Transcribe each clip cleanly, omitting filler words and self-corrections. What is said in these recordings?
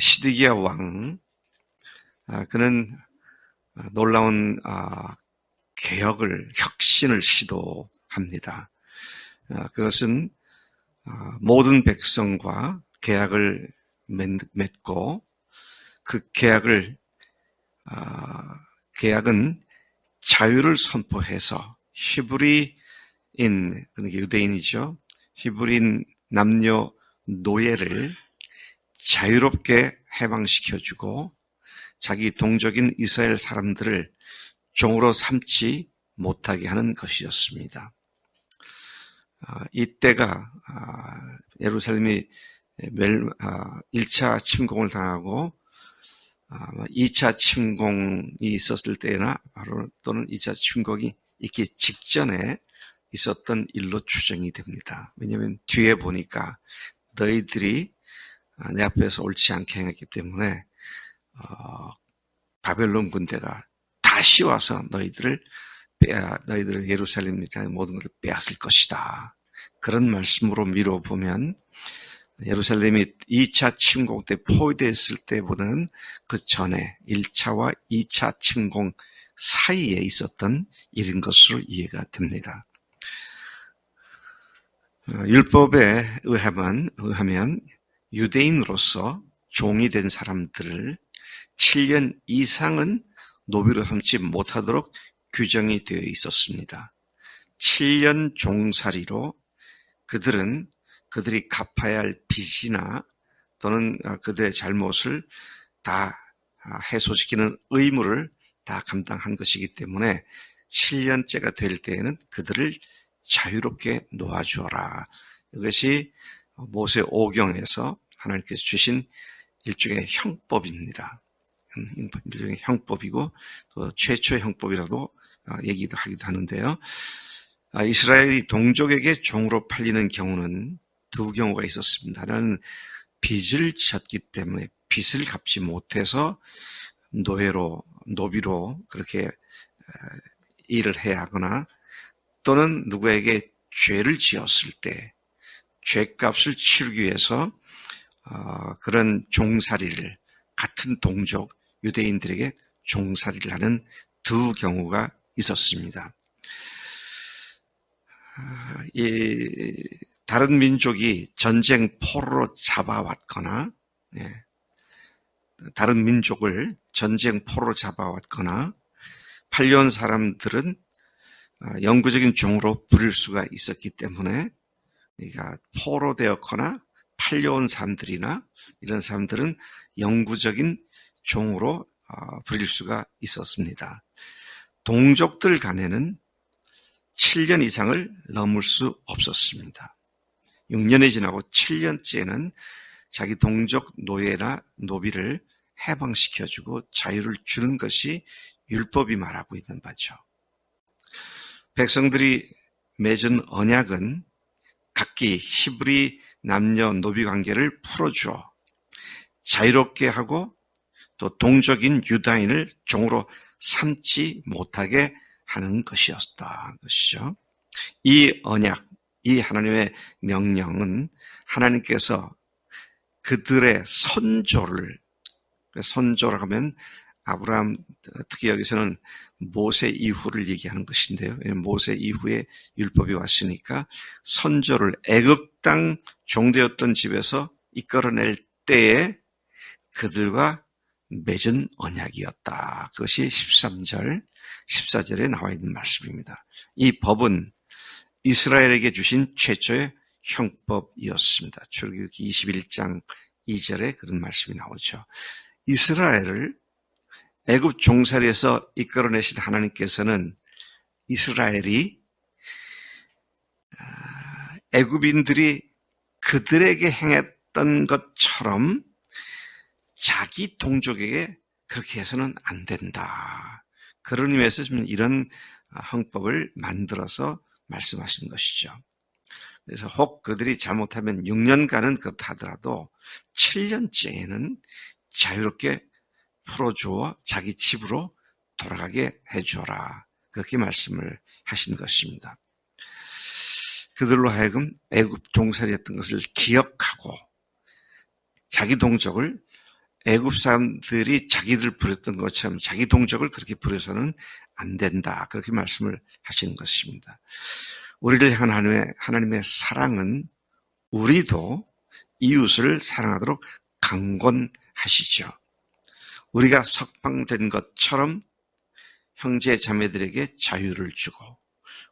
시드기야 왕, 그는 놀라운 개혁을, 혁신을 시도합니다. 그것은 모든 백성과 계약을 맺고 그 계약은 자유를 선포해서 히브리인, 그러니까 유대인이죠. 히브리인 남녀 노예를 자유롭게 해방시켜주고 자기 동족인 이스라엘 사람들을 종으로 삼지 못하게 하는 것이었습니다. 이때가 예루살렘이 1차 침공을 당하고 2차 침공이 있었을 때나 바로 또는 2차 침공이 있기 직전에 있었던 일로 추정이 됩니다. 왜냐하면 뒤에 보니까 너희들이 내 앞에서 옳지 않게 행했기 때문에 바벨론 군대가 다시 와서 너희들을 예루살렘이라는 모든 것을 빼앗을 것이다. 그런 말씀으로 미뤄보면 예루살렘이 2차 침공 때 포위됐을 때보다는 그 전에 1차와 2차 침공 사이에 있었던 일인 것으로 이해가 됩니다. 율법에 의하면 유대인으로서 종이 된 사람들을 7년 이상은 노비로 삼지 못하도록 규정이 되어 있었습니다. 7년 종살이로 그들이 갚아야 할 빚이나 또는 그들의 잘못을 다 해소시키는 의무를 다 감당한 것이기 때문에 7년째가 될 때에는 그들을 자유롭게 놓아주어라. 이것이 모세 오경에서 하나님께서 주신 일종의 형법입니다. 일종의 형법이고 또 최초의 형법이라도 얘기도 하기도 하는데요. 이스라엘이 동족에게 종으로 팔리는 경우는 두 경우가 있었습니다. 하나는 빚을 졌기 때문에 빚을 갚지 못해서 노비로 그렇게 일을 해야 하거나 또는 누구에게 죄를 지었을 때 죄값을 치르기 위해서 그런 종살이를 같은 동족 유대인들에게 종살이를 하는 두 경우가 있었습니다. 다른 민족이 전쟁 포로로 잡아왔거나 다른 민족을 전쟁 포로로 잡아왔거나 팔려온 사람들은 영구적인 종으로 부릴 수가 있었기 때문에 그러니까 포로되었거나 팔려온 사람들이나 이런 사람들은 영구적인 종으로 부릴 수가 있었습니다. 동족들 간에는 7년 이상을 넘을 수 없었습니다. 6년이 지나고 7년째는 자기 동족 노예나 노비를 해방시켜주고 자유를 주는 것이 율법이 말하고 있는 바죠. 백성들이 맺은 언약은 각기 히브리 남녀 노비 관계를 풀어주어 자유롭게 하고 또 동족인 유다인을 종으로 삼지 못하게 하는 것이었다. 것이죠. 이 언약, 이 하나님의 명령은 하나님께서 그들의 선조라고 하면 아브라함, 특히 여기서는 모세 이후를 얘기하는 것인데요. 모세 이후에 율법이 왔으니까 선조를 애굽 땅 종되었던 집에서 이끌어낼 때에 그들과 맺은 언약이었다. 그것이 13절, 14절에 나와 있는 말씀입니다. 이 법은 이스라엘에게 주신 최초의 형법이었습니다. 출애굽기 21장 2절에 그런 말씀이 나오죠. 이스라엘을 애굽 종살이에서 이끌어내신 하나님께서는 이스라엘이 애굽인들이 그들에게 행했던 것처럼 자기 동족에게 그렇게 해서는 안 된다. 그런 의미에서 이런 헌법을 만들어서 말씀하신 것이죠. 그래서 혹 그들이 잘못하면 6년간은 그렇다 하더라도 7년째에는 자유롭게 풀어주어 자기 집으로 돌아가게 해주어라. 그렇게 말씀을 하신 것입니다. 그들로 하여금 애굽 종살이였던 것을 기억하고 자기 동족을 애굽 사람들이 자기들 부렸던 것처럼 자기 동족을 그렇게 부려서는 안 된다. 그렇게 말씀을 하시는 것입니다. 우리를 향한 하나님의 사랑은 우리도 이웃을 사랑하도록 강권하시죠. 우리가 석방된 것처럼 형제 자매들에게 자유를 주고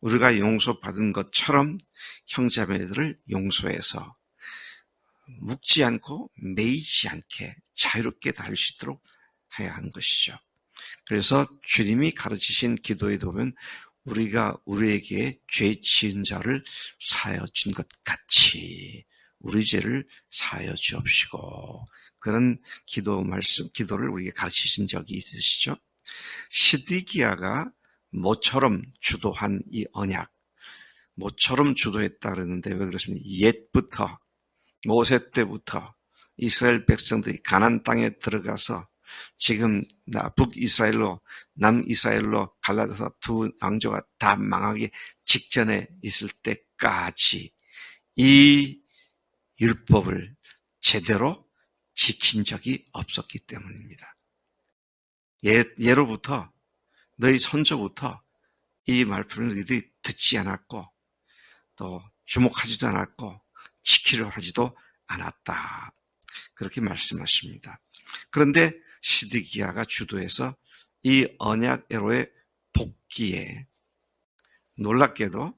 우리가 용서받은 것처럼 형제 자매들을 용서해서 묶지 않고 매이지 않게 자유롭게 다닐 수 있도록 해야 하는 것이죠. 그래서 주님이 가르치신 기도에 보면 우리가 우리에게 죄 지은 자를 사하여 준 것 같이 우리 죄를 사하여 주옵시고, 그런 기도를 우리에게 가르치신 적이 있으시죠. 시드기야가 모처럼 주도한 이 언약, 모처럼 주도했다 그러는데 왜 그렇습니까? 옛부터 모세 때부터 이스라엘 백성들이 가나안 땅에 들어가서 지금 북이스라엘로 남이스라엘로 갈라져서 두 왕조가 다 망하기 직전에 있을 때까지 이 율법을 제대로 지킨 적이 없었기 때문입니다. 예로부터 너희 선조부터 이 말씀을 너희들이 듣지 않았고 또 주목하지도 않았고 지키려 하지도 않았다. 그렇게 말씀하십니다. 그런데 시드기야가 주도해서 이 언약궤로의 복귀에 놀랍게도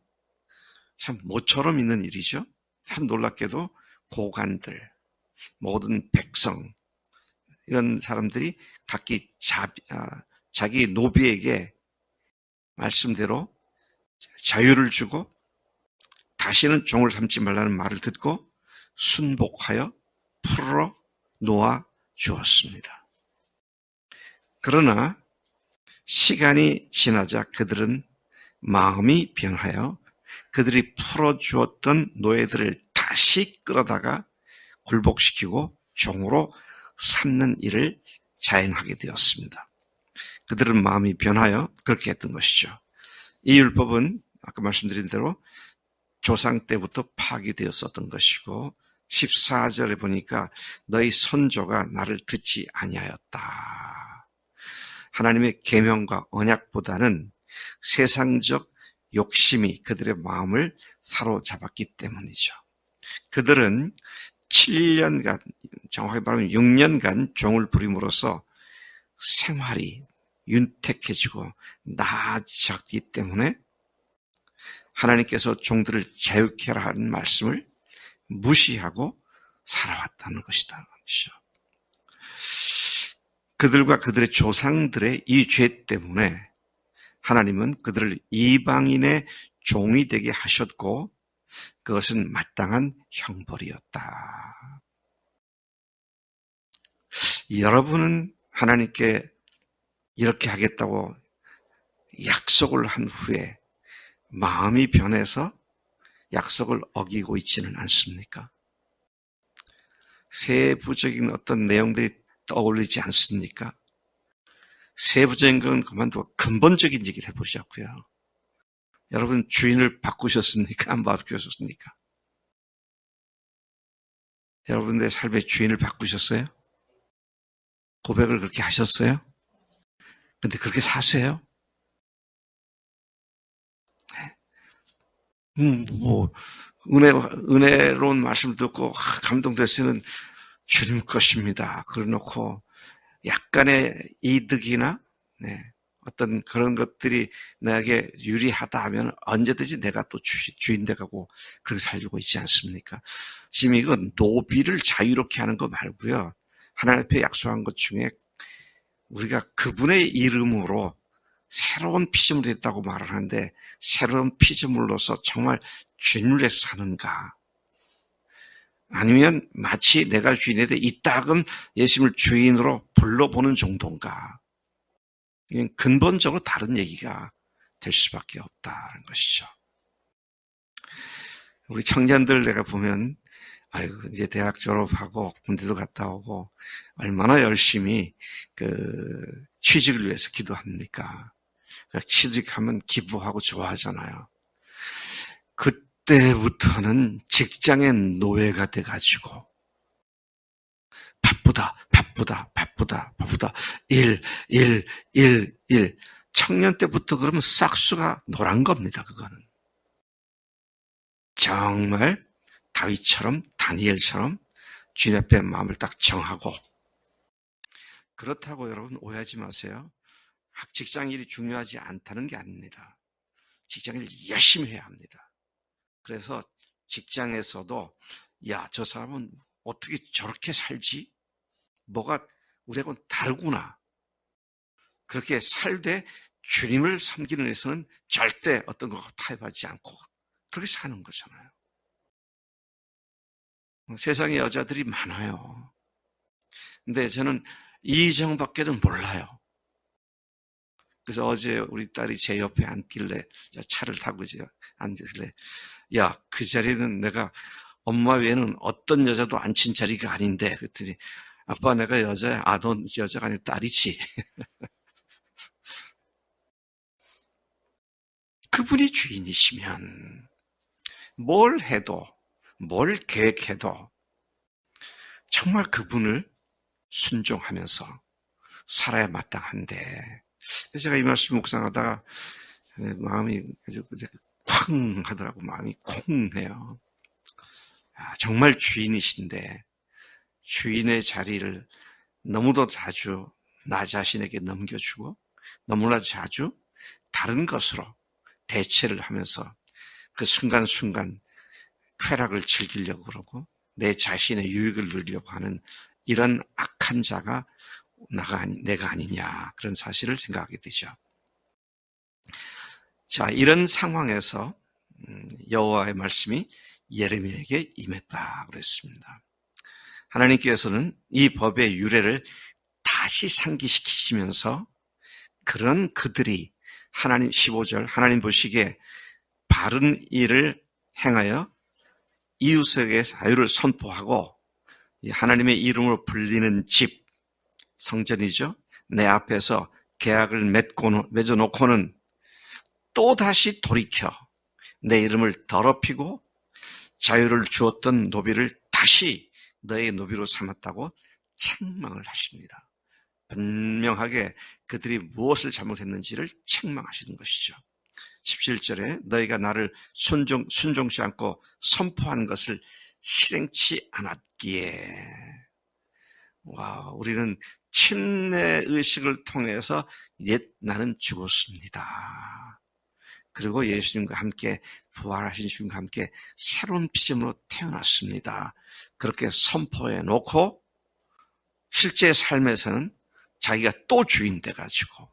참 모처럼 있는 일이죠. 참 놀랍게도 고관들, 모든 백성, 이런 사람들이 각기 자기 노비에게 말씀대로 자유를 주고 다시는 종을 삼지 말라는 말을 듣고 순복하여 풀어 놓아 주었습니다. 그러나 시간이 지나자 그들은 마음이 변하여 그들이 풀어주었던 노예들을 다시 끌어다가 굴복시키고 종으로 삼는 일을 자행하게 되었습니다. 그들은 마음이 변하여 그렇게 했던 것이죠. 이 율법은 아까 말씀드린 대로 조상 때부터 파기되었었던 것이고 14절에 보니까 너희 선조가 나를 듣지 아니하였다. 하나님의 계명과 언약보다는 세상적 욕심이 그들의 마음을 사로잡았기 때문이죠. 그들은 7년간, 정확히 말하면 6년간 종을 부림으로써 생활이 윤택해지고 나아졌기 때문에 하나님께서 종들을 자유케 하라 하는 말씀을 무시하고 살아왔다는 것이다. 그들과 그들의 조상들의 이 죄 때문에 하나님은 그들을 이방인의 종이 되게 하셨고 그것은 마땅한 형벌이었다. 여러분은 하나님께 이렇게 하겠다고 약속을 한 후에 마음이 변해서 약속을 어기고 있지는 않습니까? 세부적인 어떤 내용들이 떠올리지 않습니까? 세부적인 건 그만두고 근본적인 얘기를 해보자고요. 여러분 주인을 바꾸셨습니까? 안 바꾸셨습니까? 여러분의 삶의 주인을 바꾸셨어요? 고백을 그렇게 하셨어요? 근데 그렇게 사세요? 은혜로운 말씀 듣고 감동됐으면 주님 것입니다. 그래놓고 약간의 이득이나 어떤 그런 것들이 나에게 유리하다 하면 언제든지 내가 또 주인 돼가고 그렇게 살고 있지 않습니까? 지금 이건 노비를 자유롭게 하는 거 말고요. 하나님 앞에 약속한 것 중에 우리가 그분의 이름으로 새로운 피조물이 됐다고 말을 하는데 새로운 피조물로서 정말 주님을 위해서 사는가? 아니면 마치 내가 주인에 대해 이따금 예수님을 주인으로 불러보는 정도인가? 이건 근본적으로 다른 얘기가 될 수밖에 없다는 것이죠. 우리 청년들 내가 보면 아이고 이제 대학 졸업하고 군대도 갔다 오고 얼마나 열심히 취직을 위해서 기도합니까? 취직하면 기부하고 좋아하잖아요. 그때부터는 직장의 노예가 돼가지고 바쁘다 바쁘다. 일. 청년 때부터 그러면 싹수가 노란 겁니다, 그거는. 정말 다윗처럼, 다니엘처럼 주님 앞에 마음을 딱 정하고. 그렇다고 여러분 오해하지 마세요. 직장 일이 중요하지 않다는 게 아닙니다. 직장 일 열심히 해야 합니다. 그래서 직장에서도 저 사람은 어떻게 저렇게 살지? 뭐가 우리하고는 다르구나. 그렇게 살되 주님을 섬기는 데서는 절대 어떤 거 타협하지 않고 그렇게 사는 거잖아요. 세상에 여자들이 많아요. 근데 저는 이정밖에는 몰라요. 그래서 어제 우리 딸이 제 옆에 앉길래, 차를 타고 이제 앉길래, 그 자리는 내가 엄마 외에는 어떤 여자도 앉힌 자리가 아닌데, 그랬더니, 아빠 내가 여자야. 넌 여자가 아니고 딸이지. 그분이 주인이시면 뭘 해도, 뭘 계획해도 정말 그분을 순종하면서 살아야 마땅한데, 제가 이 말씀 묵상하다가 마음이 아주 쾅 하더라고. 마음이 콩해요. 정말 주인이신데 주인의 자리를 너무도 자주 나 자신에게 넘겨주고 너무나 자주 다른 것으로 대체를 하면서 그 순간순간 쾌락을 즐기려고 그러고 내 자신의 유익을 누리려고 하는 이런 악한 자가 내가 아니냐, 그런 사실을 생각하게 되죠. 자, 이런 상황에서 여호와의 말씀이 예레미야에게 임했다 그랬습니다. 하나님께서는 이 법의 유래를 다시 상기시키시면서 그런 그들이 하나님 15절 하나님 보시기에 바른 일을 행하여 이웃에게 자유를 선포하고 하나님의 이름으로 불리는 집, 성전이죠. 내 앞에서 계약을 맺어놓고는 또 다시 돌이켜 내 이름을 더럽히고 자유를 주었던 노비를 다시 너의 노비로 삼았다고 책망을 하십니다. 분명하게 그들이 무엇을 잘못했는지를 책망하시는 것이죠. 17절에 너희가 나를 순종치 않고 선포한 것을 실행치 않았기에. 우리는 침례 의식을 통해서 옛 나는 죽었습니다. 그리고 예수님과 함께 부활하신 주님과 함께 새로운 피조물로 태어났습니다. 그렇게 선포해 놓고 실제 삶에서는 자기가 또 주인 돼가지고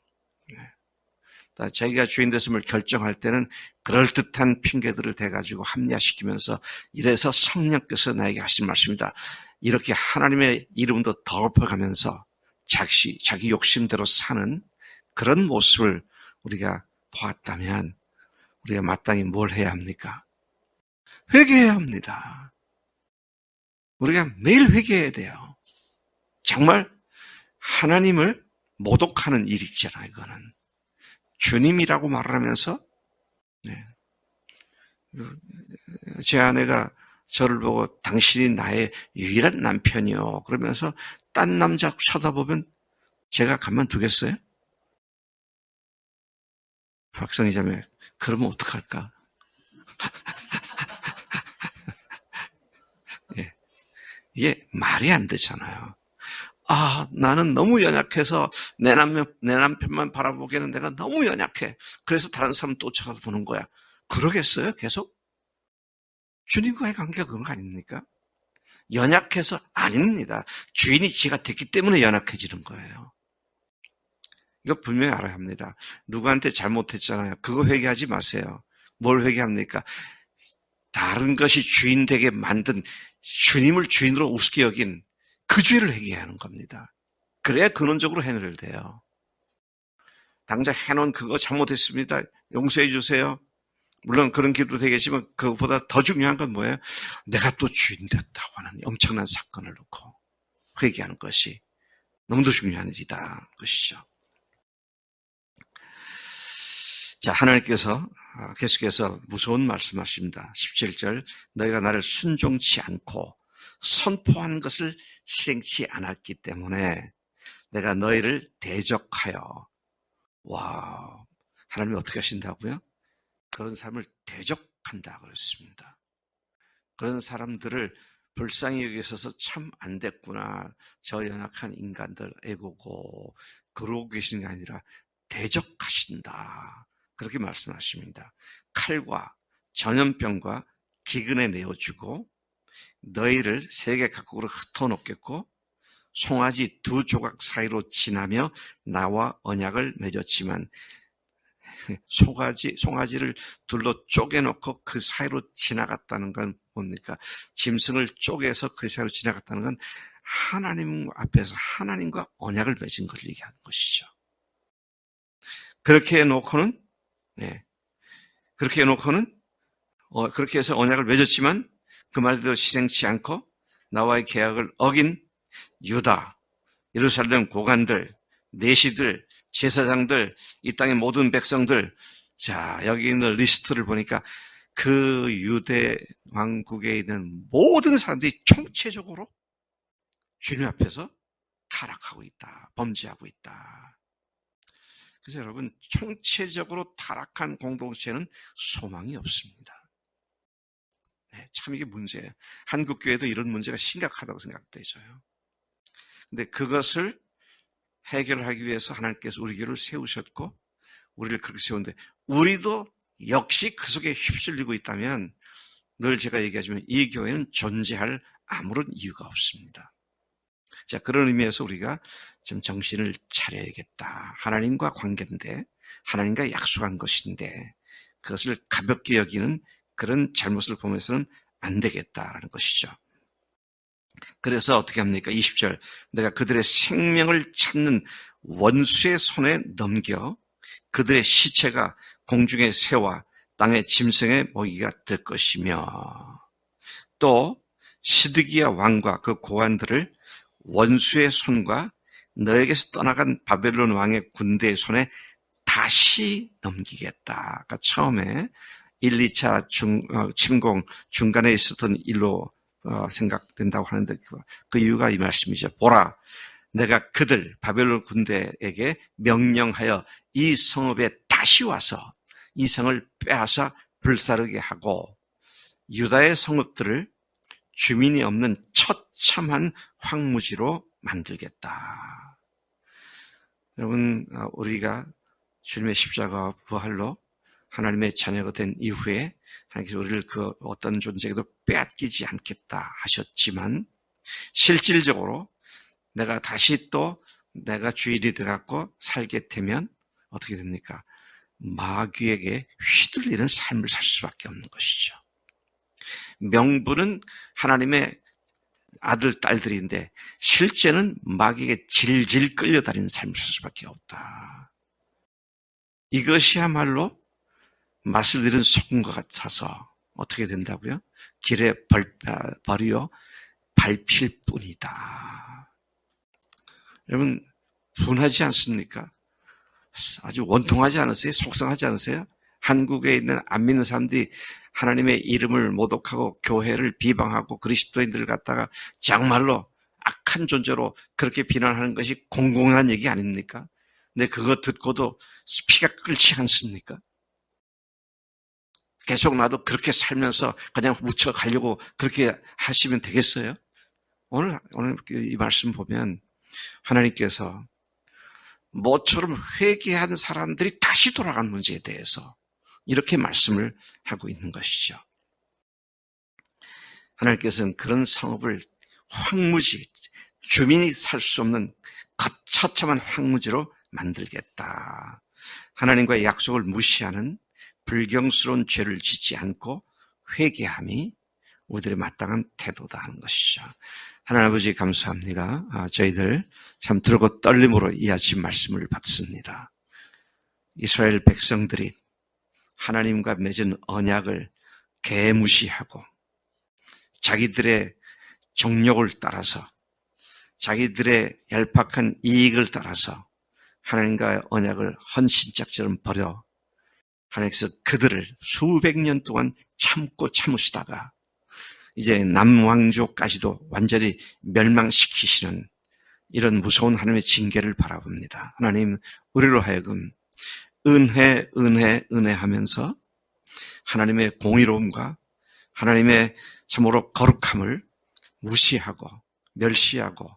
자기가 주인 됐음을 결정할 때는 그럴듯한 핑계들을 대가지고 합리화시키면서 이래서 성령께서 나에게 하신 말씀이다. 이렇게 하나님의 이름도 더럽혀가면서 자기 욕심대로 사는 그런 모습을 우리가 보았다면 우리가 마땅히 뭘 해야 합니까? 회개해야 합니다. 우리가 매일 회개해야 돼요. 정말 하나님을 모독하는 일이 있잖아요. 이거는 주님이라고 말을 하면서 제 아내가 저를 보고 당신이 나의 유일한 남편이요 그러면서 딴 남자 쳐다보면 제가 가만두겠어요? 박성희 자매, 그러면 어떡할까? 이게 말이 안 되잖아요. 나는 너무 연약해서 내 남편만 바라보기에는 내가 너무 연약해. 그래서 다른 사람 또 쳐다보는 거야. 그러겠어요? 계속? 주님과의 관계가 그런 거 아닙니까? 연약해서 아닙니다. 주인이 지가 됐기 때문에 연약해지는 거예요. 이거 분명히 알아야 합니다. 누구한테 잘못했잖아요. 그거 회개하지 마세요. 뭘 회개합니까? 다른 것이 주인 되게 만든 주님을 주인으로 우습게 여긴 그 죄를 회개해야 하는 겁니다. 그래야 근원적으로 해내야 돼요. 당장 해놓은 그거 잘못했습니다. 용서해 주세요. 물론 그런 기도 되겠지만 그것보다 더 중요한 건 뭐예요? 내가 또 주인 됐다고 하는 엄청난 사건을 놓고 회개하는 것이 너무도 중요한 일이다. 것이죠. 자, 하나님께서 계속해서 무서운 말씀하십니다. 17절 너희가 나를 순종치 않고 선포한 것을 실행치 않았기 때문에 내가 너희를 대적하여. 와, 하나님이 어떻게 하신다고요? 그런 사람을 대적한다 그랬습니다. 그런 사람들을 불쌍히 여기셔서 참 안 됐구나. 저 연약한 인간들 애고고 그러고 계시는 게 아니라 대적하신다. 그렇게 말씀하십니다. 칼과 전염병과 기근에 내어주고 너희를 세계 각국으로 흩어놓겠고 송아지 2조각 사이로 지나며 나와 언약을 맺었지만 송아지를 둘로 쪼개놓고 그 사이로 지나갔다는 건 뭡니까? 짐승을 쪼개서 그 사이로 지나갔다는 건 하나님 앞에서 하나님과 언약을 맺은 걸 얘기하는 것이죠. 그렇게 해놓고는 그렇게 해서 언약을 맺었지만 그 말대로 실행치 않고 나와의 계약을 어긴 유다, 예루살렘 고관들, 내시들, 제사장들, 이 땅의 모든 백성들. 자, 여기 있는 리스트를 보니까 그 유대 왕국에 있는 모든 사람들이 총체적으로 주님 앞에서 타락하고 있다, 범죄하고 있다. 그래서 여러분, 총체적으로 타락한 공동체는 소망이 없습니다. 참 이게 문제예요. 한국 교회도 이런 문제가 심각하다고 생각되죠. 근데 그것을 해결하기 위해서 하나님께서 우리 교회를 세우셨고 우리를 그렇게 세우는데 우리도 역시 그 속에 휩쓸리고 있다면 늘 제가 얘기하지만 이 교회는 존재할 아무런 이유가 없습니다. 자, 그런 의미에서 우리가 좀 정신을 차려야겠다. 하나님과 관계인데 하나님과 약속한 것인데 그것을 가볍게 여기는 그런 잘못을 보면서는 안 되겠다라는 것이죠. 그래서 어떻게 합니까? 20절. 내가 그들의 생명을 찾는 원수의 손에 넘겨 그들의 시체가 공중의 새와 땅의 짐승의 먹이가 될 것이며 또 시드기야 왕과 그 고관들을 원수의 손과 너에게서 떠나간 바벨론 왕의 군대의 손에 다시 넘기겠다. 그러니까 처음에 1, 2차 침공 중간에 있었던 일로 생각된다고 하는데 그 이유가 이 말씀이죠. 보라, 내가 그들 바벨론 군대에게 명령하여 이 성읍에 다시 와서 이 성을 빼앗아 불사르게 하고 유다의 성읍들을 주민이 없는 처참한 황무지로 만들겠다. 여러분, 우리가 주님의 십자가와 부활로 하나님의 자녀가 된 이후에 하나님께서 우리를 그 어떤 존재에도 빼앗기지 않겠다 하셨지만 실질적으로 내가 다시 또 내가 주인이 되어갖고 살게 되면 어떻게 됩니까? 마귀에게 휘둘리는 삶을 살 수밖에 없는 것이죠. 명분은 하나님의 아들, 딸들인데 실제는 마귀에게 질질 끌려다니는 삶을 살 수밖에 없다. 이것이야말로 맛을 잃은 소금과 같아서 어떻게 된다고요? 길에 버리어 밟힐 뿐이다. 여러분, 분하지 않습니까? 아주 원통하지 않으세요? 속상하지 않으세요? 한국에 있는 안 믿는 사람들이 하나님의 이름을 모독하고 교회를 비방하고 그리스도인들을 갖다가 정말로 악한 존재로 그렇게 비난하는 것이 공공한 얘기 아닙니까? 근데 그거 듣고도 피가 끓지 않습니까? 계속 나도 그렇게 살면서 그냥 묻혀가려고 그렇게 하시면 되겠어요? 오늘 이 말씀 보면 하나님께서 모처럼 회개한 사람들이 다시 돌아간 문제에 대해서 이렇게 말씀을 하고 있는 것이죠. 하나님께서는 그런 성읍을 황무지, 주민이 살 수 없는 처참한 황무지로 만들겠다. 하나님과의 약속을 무시하는 불경스러운 죄를 짓지 않고 회개함이 우리들의 마땅한 태도다 하는 것이죠. 하나님 아버지 감사합니다. 저희들 참 들고 떨림으로 이 아침 말씀을 받습니다. 이스라엘 백성들이 하나님과 맺은 언약을 개무시하고 자기들의 정욕을 따라서 자기들의 얄팍한 이익을 따라서 하나님과의 언약을 헌신짝처럼 버려 하나님께서 그들을 수백 년 동안 참고 참으시다가 이제 남왕조까지도 완전히 멸망시키시는 이런 무서운 하나님의 징계를 바라봅니다. 하나님, 우리로 하여금 은혜 하면서 하나님의 공의로움과 하나님의 참으로 거룩함을 무시하고 멸시하고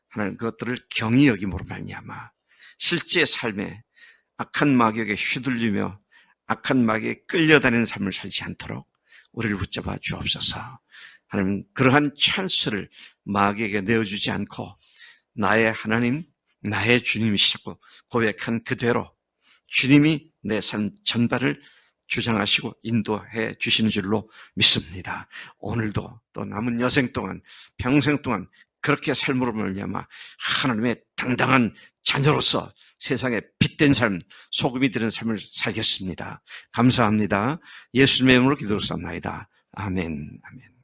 하나님 그것들을 경히 여김으로 말미암아 실제 삶에 악한 마귀에게 휘둘리며 악한 마귀에 끌려다니는 삶을 살지 않도록 우리를 붙잡아 주옵소서. 하나님, 그러한 찬스를 마귀에게 내어주지 않고 나의 하나님, 나의 주님이시고 고백한 그대로 주님이 내 삶 전반을 주장하시고 인도해 주시는 줄로 믿습니다. 오늘도 또 남은 여생 동안, 평생 동안 그렇게 삶으로 말미암아 하나님의 당당한 자녀로서 세상에 빛된 삶, 소금이 되는 삶을 살겠습니다. 감사합니다. 예수님의 이름으로 기도를 쌉나이다. 아멘. 아멘.